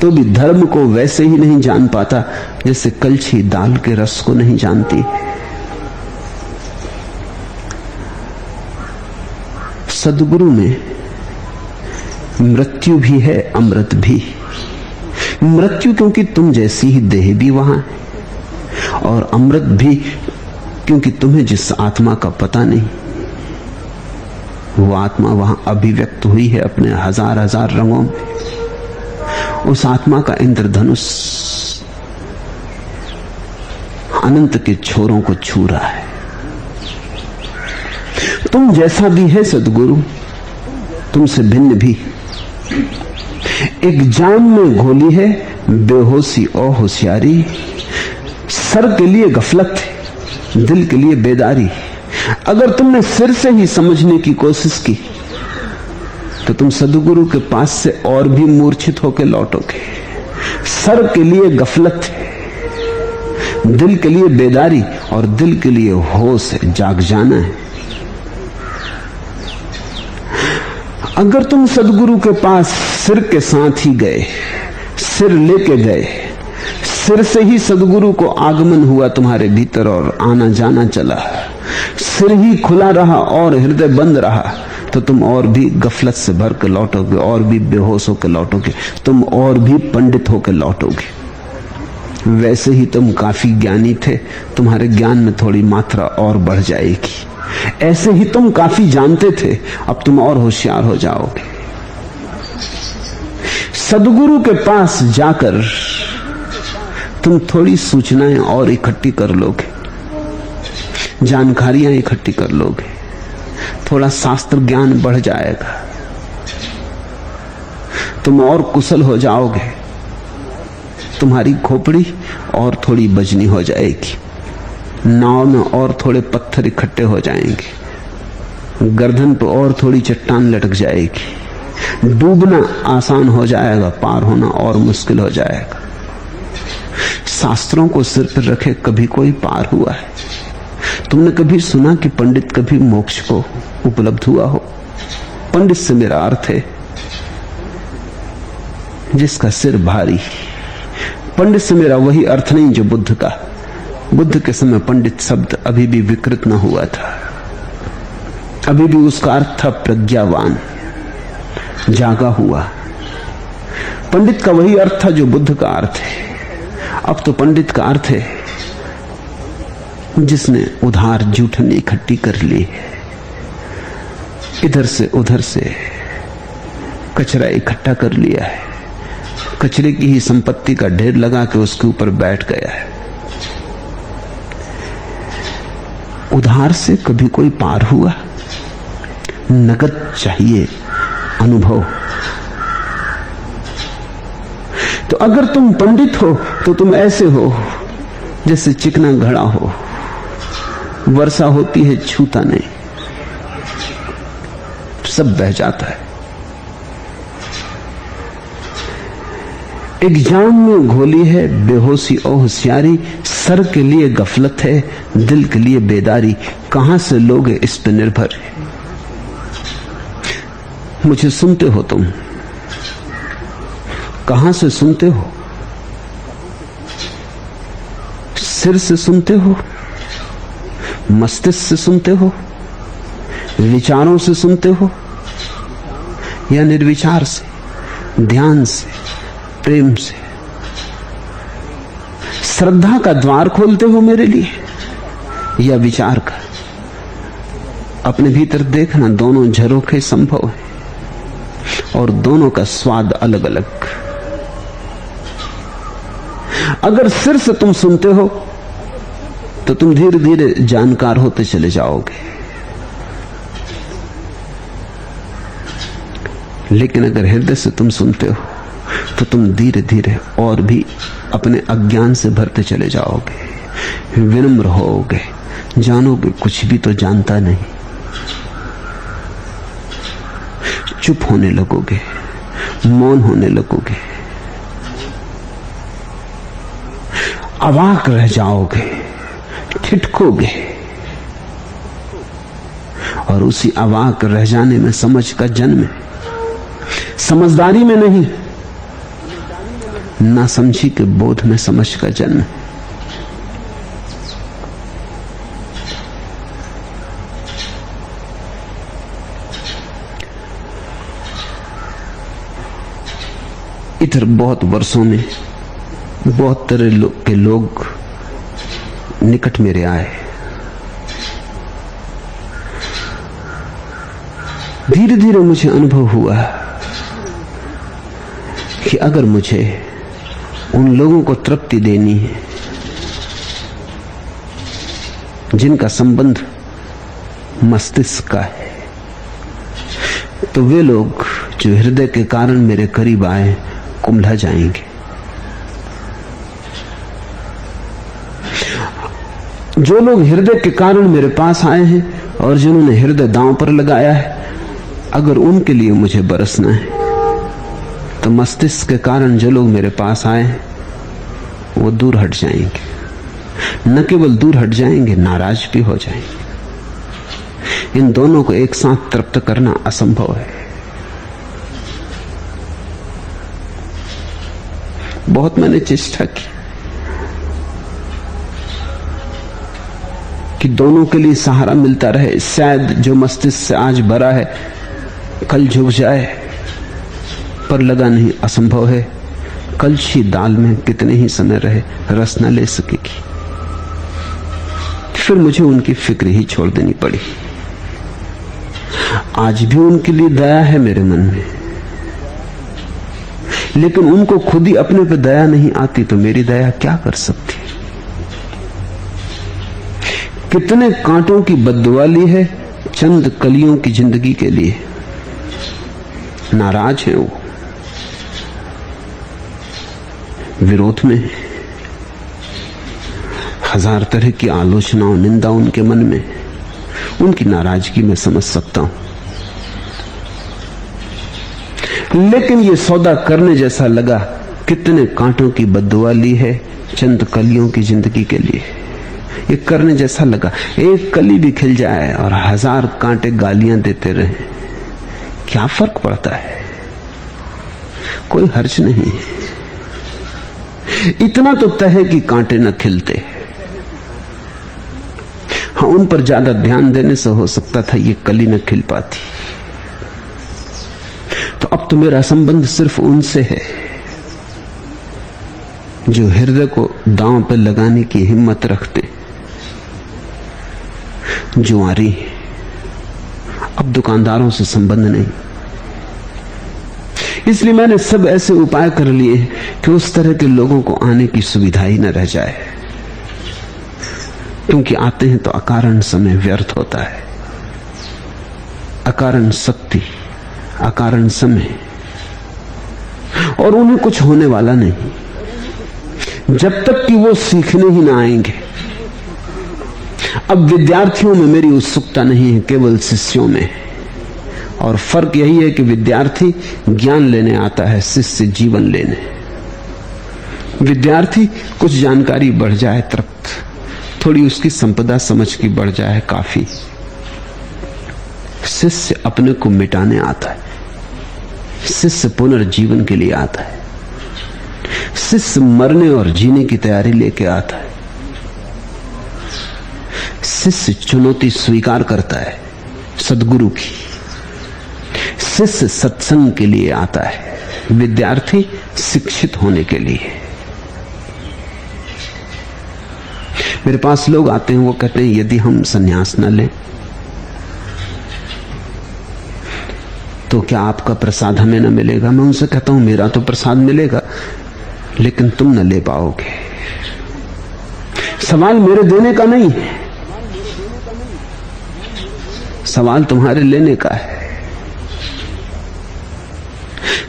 तो भी धर्म को वैसे ही नहीं जान पाता जैसे कलछी दाल के रस को नहीं जानती। सद्गुरु में मृत्यु भी है, अमृत भी। मृत्यु क्योंकि तुम जैसी ही देह भी वहां है, और अमृत भी क्योंकि तुम्हें जिस आत्मा का पता नहीं, वो आत्मा वहां अभिव्यक्त हुई है अपने हजार हजार रंगों में। उस आत्मा का इंद्रधनुष अनंत के छोरों को छू रहा है। तुम जैसा भी है सद्गुरु, तुमसे भिन्न भी। एक जाम में घोली है बेहोशी और होशियारी, सर के लिए गफलत, दिल के लिए बेदारी। अगर तुमने सिर से ही समझने की कोशिश की तो तुम सद्गुरु के पास से और भी मूर्छित होकर लौटोगे। सर के लिए गफलत है, दिल के लिए बेदारी, और दिल के लिए होश है, जाग जाना है। अगर तुम सद्गुरु के पास सिर के साथ ही गए, सिर लेके गए, सिर से ही सद्गुरु को आगमन हुआ तुम्हारे भीतर और आना जाना चला, सिर ही खुला रहा और हृदय बंद रहा, तो तुम और भी गफलत से भर के लौटोगे, और भी बेहोश होकर लौटोगे, तुम और भी पंडित होकर लौटोगे। वैसे ही तुम काफी ज्ञानी थे, तुम्हारे ज्ञान में थोड़ी मात्रा और बढ़ जाएगी। ऐसे ही तुम काफी जानते थे, अब तुम और होशियार हो जाओगे। सद्गुरु के पास जाकर तुम थोड़ी सूचनाएं और इकट्ठी कर लोगे, जानकारियां इकट्ठी कर लोगे, थोड़ा शास्त्र ज्ञान बढ़ जाएगा, तुम और कुशल हो जाओगे, तुम्हारी खोपड़ी और थोड़ी बजनी हो जाएगी, नाव में और थोड़े पत्थर इकट्ठे हो जाएंगे, गर्दन पर और थोड़ी चट्टान लटक जाएगी, डूबना आसान हो जाएगा, पार होना और मुश्किल हो जाएगा। शास्त्रों को सिर पर रखे कभी कोई पार हुआ है? तुमने कभी सुना कि पंडित कभी मोक्ष को उपलब्ध हुआ हो? पंडित से मेरा अर्थ है जिसका सिर भारी। पंडित से मेरा वही अर्थ नहीं जो बुद्ध का। बुद्ध के समय पंडित शब्द अभी भी विकृत न हुआ था, अभी भी उसका अर्थ था प्रज्ञावान, जागा हुआ। पंडित का वही अर्थ था जो बुद्ध का अर्थ है। अब तो पंडित का अर्थ है जिसने उधार जूठन इकट्ठी कर ली है, इधर से उधर से कचरा इकट्ठा कर लिया है, कचरे की ही संपत्ति का ढेर लगा के उसके ऊपर बैठ गया है। उधार से कभी कोई पार हुआ? नगद चाहिए, अनुभव। तो अगर तुम पंडित हो तो तुम ऐसे हो जैसे चिकना घड़ा हो, वर्षा होती है छूता नहीं, सब बह जाता है। एक जाम में घोली है बेहोशी और होशियारी, सर के लिए गफलत है, दिल के लिए बेदारी। कहां से लोगे इस पे निर्भर है। मुझे सुनते हो तुम, कहां से सुनते हो? सिर से सुनते हो, मस्तिष्क से सुनते हो, विचारों से सुनते हो, या निर्विचार से, ध्यान से, प्रेम से? श्रद्धा का द्वार खोलते हो मेरे लिए, या विचार का? अपने भीतर देखना, दोनों झरोखे संभव है और दोनों का स्वाद अलग अलग। अगर सिर से तुम सुनते हो तो तुम धीरे धीरे जानकार होते चले जाओगे, लेकिन अगर हृदय से तुम सुनते हो तो तुम धीरे धीरे और भी अपने अज्ञान से भरते चले जाओगे, विनम्र होगे, जानोगे कुछ भी तो जानता नहीं, चुप होने लगोगे, मौन होने लगोगे, अवाक रह जाओगे, ठिठकोगे, और उसी अवाक रह जाने में समझ का जन्म है। समझदारी में नहीं, नासमझी के बोध में समझ का जन्म। इधर बहुत वर्षों में बहुत तरह के लोग निकट मेरे आए। धीरे धीरे मुझे अनुभव हुआ कि अगर मुझे उन लोगों को तृप्ति देनी है जिनका संबंध मस्तिष्क का है, तो वे लोग जो हृदय के कारण मेरे करीब आए कुंभला जाएंगे। जो लोग हृदय के कारण मेरे पास आए हैं और जिन्होंने हृदय दांव पर लगाया है, अगर उनके लिए मुझे बरसना है तो मस्तिष्क के कारण जो लोग मेरे पास आए हैं वो दूर हट जाएंगे। न केवल दूर हट जाएंगे, नाराज भी हो जाएंगे। इन दोनों को एक साथ तृप्त करना असंभव है। बहुत मैंने चेष्टा की कि दोनों के लिए सहारा मिलता रहे। शायद जो मस्तिष्क से आज भरा है कल झुक जाए, पर लगा नहीं, असंभव है। कलछी दाल में कितने ही समय रहे रस न ले सकेगी। फिर मुझे उनकी फिक्र ही छोड़ देनी पड़ी। आज भी उनके लिए दया है मेरे मन में, लेकिन उनको खुद ही अपने पे दया नहीं आती तो मेरी दया क्या कर सकती। कितने कांटों की बद्दुआ ली है चंद कलियों की जिंदगी के लिए। नाराज है वो, विरोध में, हजार तरह की आलोचना और निंदा उनके मन में। उनकी नाराजगी में समझ सकता हूं, लेकिन ये सौदा करने जैसा लगा। कितने कांटों की बद्दुआ ली है चंद कलियों की जिंदगी के लिए। ये करने जैसा लगा। एक कली भी खिल जाए और हजार कांटे गालियां देते रहे, क्या फर्क पड़ता है? कोई हर्ज नहीं। इतना तो तय है कि कांटे न खिलते। हाँ, उन पर ज्यादा ध्यान देने से हो सकता था ये कली न खिल पाती। तो अब तो मेरा संबंध सिर्फ उनसे है जो हृदय को दांव पर लगाने की हिम्मत रखते। जुआरी, अब दुकानदारों से संबंध नहीं। इसलिए मैंने सब ऐसे उपाय कर लिए कि उस तरह के लोगों को आने की सुविधा ही न रह जाए, क्योंकि आते हैं तो अकारण समय व्यर्थ होता है। अकारण शक्ति, अकारण समय, और उन्हें कुछ होने वाला नहीं जब तक कि वो सीखने ही ना आएंगे। अब विद्यार्थियों में मेरी उत्सुकता नहीं है, केवल शिष्यों में। और फर्क यही है कि विद्यार्थी ज्ञान लेने आता है, शिष्य जीवन लेने। विद्यार्थी कुछ जानकारी बढ़ जाए तृप्त, थोड़ी उसकी संपदा समझ की बढ़ जाए काफी। शिष्य अपने को मिटाने आता है, शिष्य पुनर्जीवन के लिए आता है, शिष्य मरने और जीने की तैयारी लेके आता है। शिष्य चुनौती स्वीकार करता है सद्गुरु की, शिष्य सत्संग के लिए आता है, विद्यार्थी शिक्षित होने के लिए। मेरे पास लोग आते हैं, वो कहते हैं यदि हम संन्यास न लें तो क्या आपका प्रसाद हमें न मिलेगा? मैं उनसे कहता हूं मेरा तो प्रसाद मिलेगा, लेकिन तुम न ले पाओगे। सवाल मेरे देने का नहीं है, सवाल तुम्हारे लेने का है।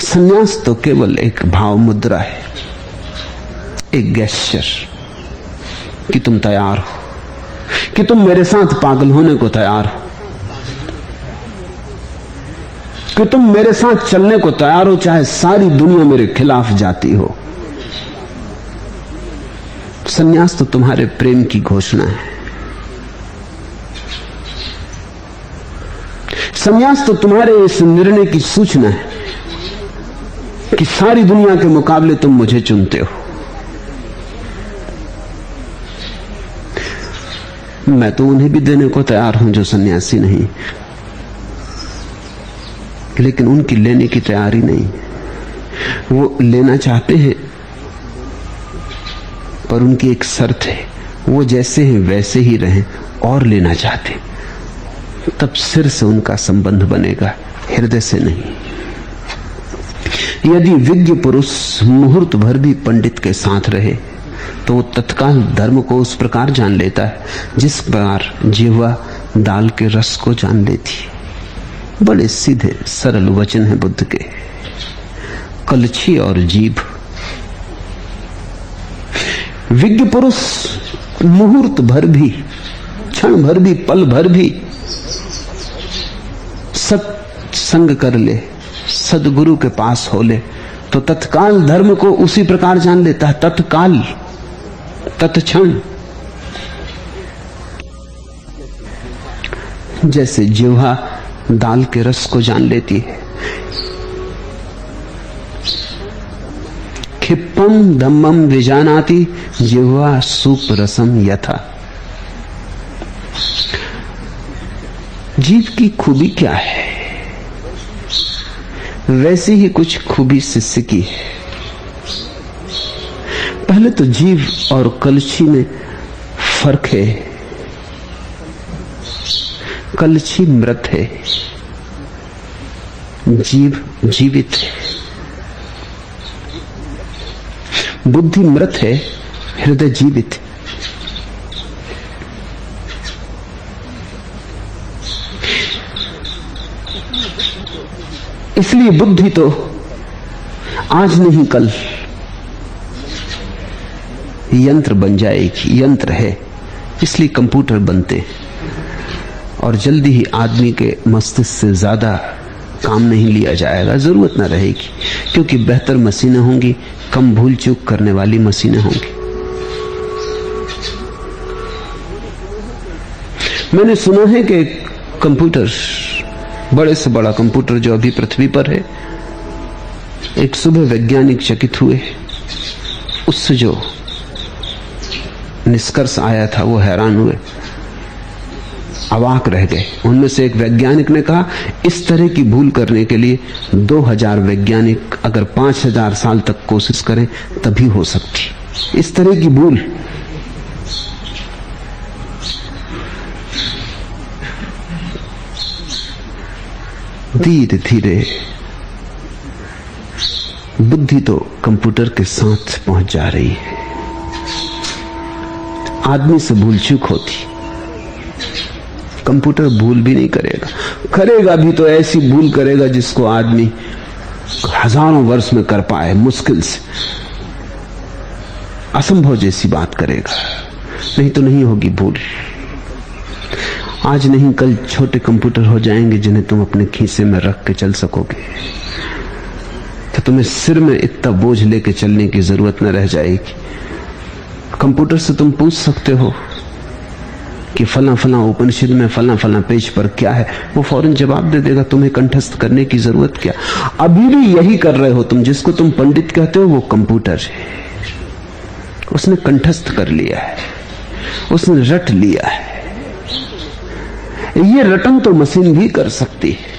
संन्यास तो केवल एक भाव मुद्रा है, एक गेस्चर कि तुम तैयार हो, कि तुम मेरे साथ पागल होने को तैयार हो, कि तुम मेरे साथ चलने को तैयार हो, चाहे सारी दुनिया मेरे खिलाफ जाती हो। संन्यास तो तुम्हारे प्रेम की घोषणा है, संन्यास तो तुम्हारे इस निर्णय की सूचना है कि सारी दुनिया के मुकाबले तुम मुझे चुनते हो। मैं तो उन्हें भी देने को तैयार हूं जो सन्यासी नहीं, लेकिन उनकी लेने की तैयारी नहीं। वो लेना चाहते हैं, पर उनकी एक शर्त है, वो जैसे हैं वैसे ही रहें, और लेना चाहते, तब सिर से उनका संबंध बनेगा, हृदय से नहीं। यदि विज्ञ पुरुष मुहूर्त भर भी पंडित के साथ रहे तो वो तत्काल धर्म को उस प्रकार जान लेता है जिस प्रकार जिह्वा दाल के रस को जान लेती है। बड़े सीधे सरल वचन है बुद्ध के। कलछी और जीभ। विज्ञ पुरुष मुहूर्त भर भी, क्षण भर भी, पल भर भी सत्संग कर ले, सदगुरु के पास हो ले, तो तत्काल धर्म को उसी प्रकार जान लेता है। तत्काल, तत्क्षण। जैसे जिह्वा दाल के रस को जान लेती है। क्षिप्पम धम्मम विजानाति जिह्वा सूप रसम यथा। जीव की खूबी क्या है, वैसी ही कुछ खूबी शिष्य की है। पहले तो जीव और कलछी में फर्क है। कलछी मृत है, जीव जीवित है। बुद्धि मृत है, हृदय जीवित है। इसलिए बुद्धि तो आज नहीं कल यंत्र बन जाएगी। यंत्र है, इसलिए कंप्यूटर बनते और जल्दी ही आदमी के मस्तिष्क से ज्यादा काम नहीं लिया जाएगा, जरूरत ना रहेगी, क्योंकि बेहतर मशीनें होंगी, कम भूल चूक करने वाली मशीनें होंगी। मैंने सुना है कि कंप्यूटर, बड़े से बड़ा कंप्यूटर जो अभी पृथ्वी पर है, एक सुबह वैज्ञानिक चकित हुए, उससे जो निष्कर्ष आया था वो हैरान हुए, अवाक रह गए। उनमें से एक वैज्ञानिक ने कहा, इस तरह की भूल करने के लिए 2000 वैज्ञानिक अगर 5000 साल तक कोशिश करें तभी हो सकती। इस तरह की भूल। धीरे धीरे बुद्धि तो कंप्यूटर के साथ पहुंच जा रही है। आदमी से भूल चूक होती, कंप्यूटर भूल भी नहीं करेगा। करेगा भी तो ऐसी भूल करेगा जिसको आदमी हजारों वर्ष में कर पाए, मुश्किल से, असंभव जैसी बात करेगा। नहीं तो नहीं होगी भूल। आज नहीं कल छोटे कंप्यूटर हो जाएंगे जिन्हें तुम अपने खीसे में रख के चल सकोगे, तो तुम्हें सिर में इतना बोझ लेके चलने की जरूरत न रह जाएगी। कंप्यूटर से तुम पूछ सकते हो कि फला फला उपनिषद में फला फला पेज पर क्या है, वो फौरन जवाब दे देगा। तुम्हें कंठस्थ करने की जरूरत क्या। अभी भी यही कर रहे हो तुम। जिसको तुम पंडित कहते हो वो कंप्यूटर है, उसने कंठस्थ कर लिया है, उसने रट लिया है। ये रटन तो मशीन भी कर सकती है।